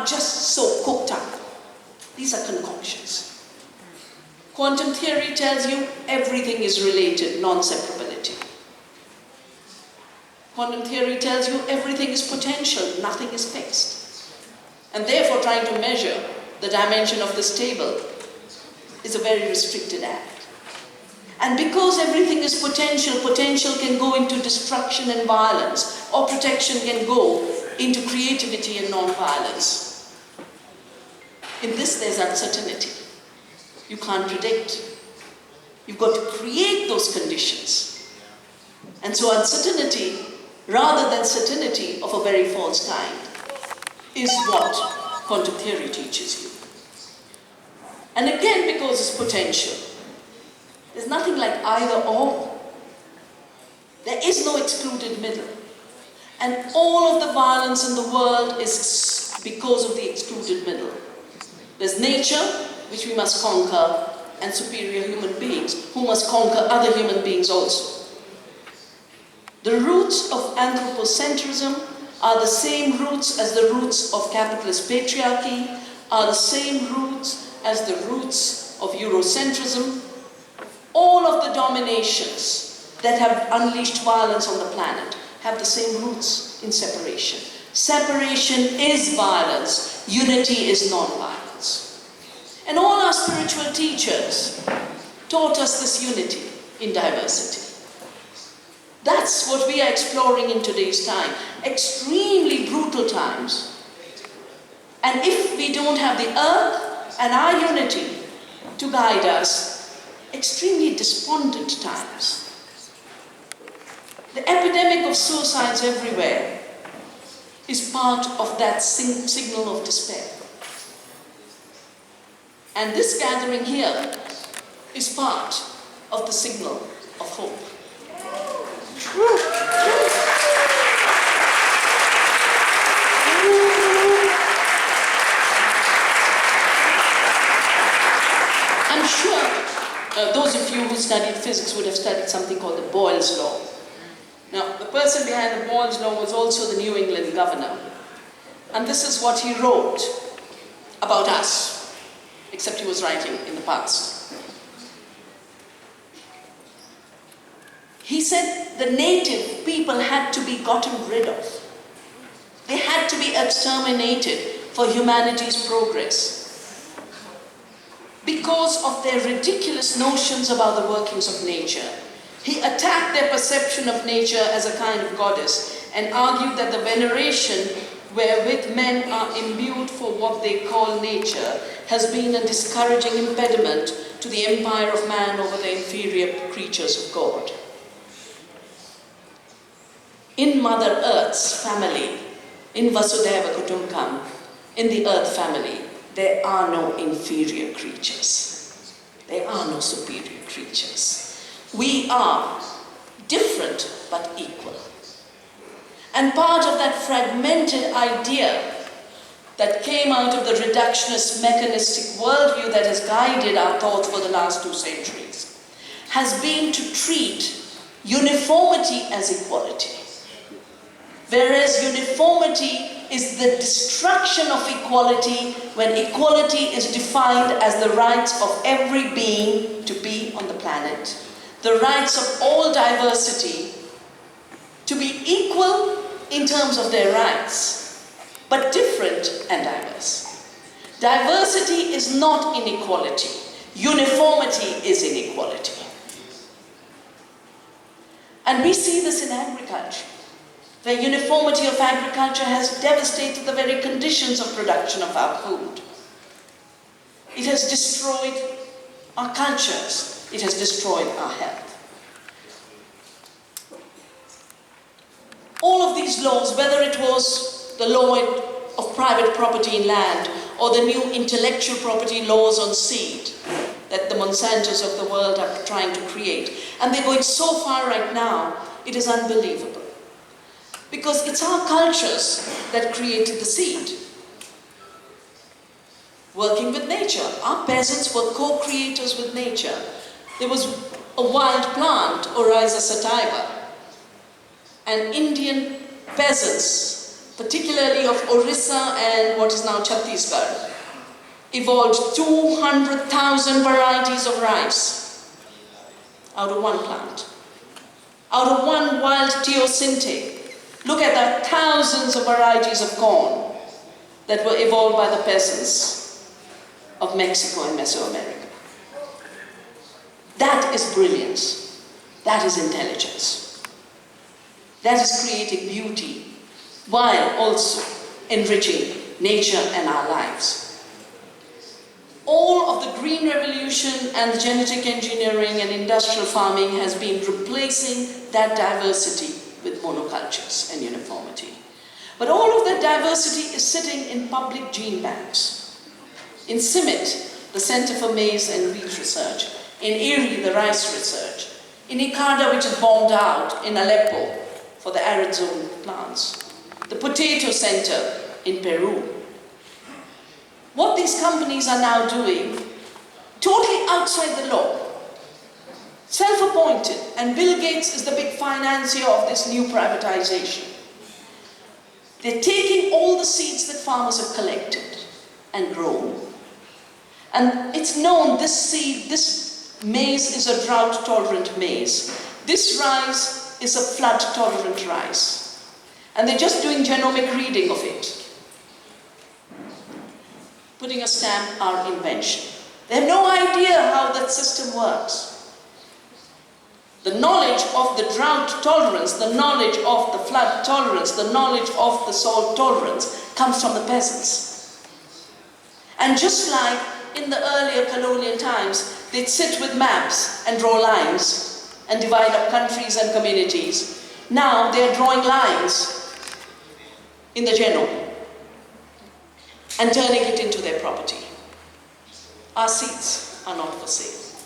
are just so cooked up. These are concoctions. Quantum theory tells you everything is related, non-separability. Quantum theory tells you everything is potential, nothing is fixed. And therefore trying to measure the dimension of this table is a very restricted act. And because everything is potential, potential can go into destruction and violence, or protection can go into creativity and non-violence. In this there's uncertainty. You can't predict. You've got to create those conditions. And so uncertainty, rather than certainty of a very false kind, is what quantum theory teaches you. And again, because it's potential, there's nothing like either or. There is no excluded middle. And all of the violence in the world is because of the excluded middle. There's nature, which we must conquer, and superior human beings, who must conquer other human beings also. The roots of anthropocentrism are the same roots as the roots of capitalist patriarchy, are the same roots as the roots of Eurocentrism. All of the dominations that have unleashed violence on the planet have the same roots in separation. Separation is violence, unity is non-violence. And all our spiritual teachers taught us this unity in diversity. That's what we are exploring in today's time. Extremely brutal times. And if we don't have the earth and our unity to guide us, extremely despondent times. The epidemic of suicides everywhere is part of that signal of despair. And this gathering here is part of the signal of hope. I'm sure those of you who studied physics would have studied something called the Boyle's Law. Now, the person behind the Boyle's Law was also the New England governor. And this is what he wrote about us, except he was writing in the past. He said the native people had to be gotten rid of. They had to be exterminated for humanity's progress, because of their ridiculous notions about the workings of nature. He attacked their perception of nature as a kind of goddess and argued that the veneration wherewith men are imbued for what they call nature has been a discouraging impediment to the empire of man over the inferior creatures of God. In Mother Earth's family, in Vasudeva Kutumbakam, in the Earth family, there are no inferior creatures. There are no superior creatures. We are different but equal. And part of that fragmented idea that came out of the reductionist mechanistic worldview that has guided our thought for the last 2 centuries has been to treat uniformity as equality. Whereas uniformity is the destruction of equality when equality is defined as the rights of every being to be on the planet, the rights of all diversity to be equal in terms of their rights, but different and diverse. Diversity is not inequality. Uniformity is inequality. And we see this in agriculture. The uniformity of agriculture has devastated the very conditions of production of our food. It has destroyed our cultures. It has destroyed our health. All of these laws, whether it was the law of private property in land or the new intellectual property laws on seed that the Monsantos of the world are trying to create, and they're going so far right now, it is unbelievable. Because it's our cultures that created the seed. Working with nature. Our peasants were co-creators with nature. There was a wild plant, Oryza sativa, and Indian peasants particularly of Orissa and what is now Chhattisgarh, evolved 200,000 varieties of rice out of one plant, out of one wild teosinte. Look at the thousands of varieties of corn that were evolved by the peasants of Mexico and Mesoamerica. That is brilliance. That is intelligence. That is creating beauty while also enriching nature and our lives. All of the green revolution and the genetic engineering and industrial farming has been replacing that diversity with monocultures and uniformity. But all of that diversity is sitting in public gene banks. In CIMMYT, the Center for Maize and Wheat Research, in IRRI, the rice research, in ICARDA, which is bombed out in Aleppo for the arid zone plants, the Potato Center in Peru. What these companies are now doing, totally outside the law, self-appointed, and Bill Gates is the big financier of this new privatization. They're taking all the seeds that farmers have collected and grown. And it's known this seed, this maize is a drought-tolerant maize. This rice is a flood-tolerant rice. And they're just doing genomic reading of it, putting a stamp, our invention. They have no idea how that system works. The knowledge of the drought tolerance, the knowledge of the flood tolerance, the knowledge of the salt tolerance comes from the peasants. And just like in the earlier colonial times, they'd sit with maps and draw lines and divide up countries and communities. Now they're drawing lines in the genome and turning it into their property. Our seeds are not for sale.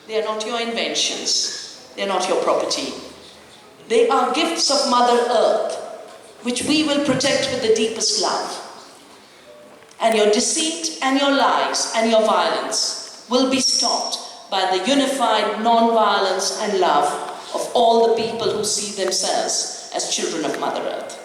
They are not your inventions. They are not your property. They are gifts of Mother Earth, which we will protect with the deepest love. And your deceit and your lies and your violence will be stopped by the unified non-violence and love of all the people who see themselves as children of Mother Earth.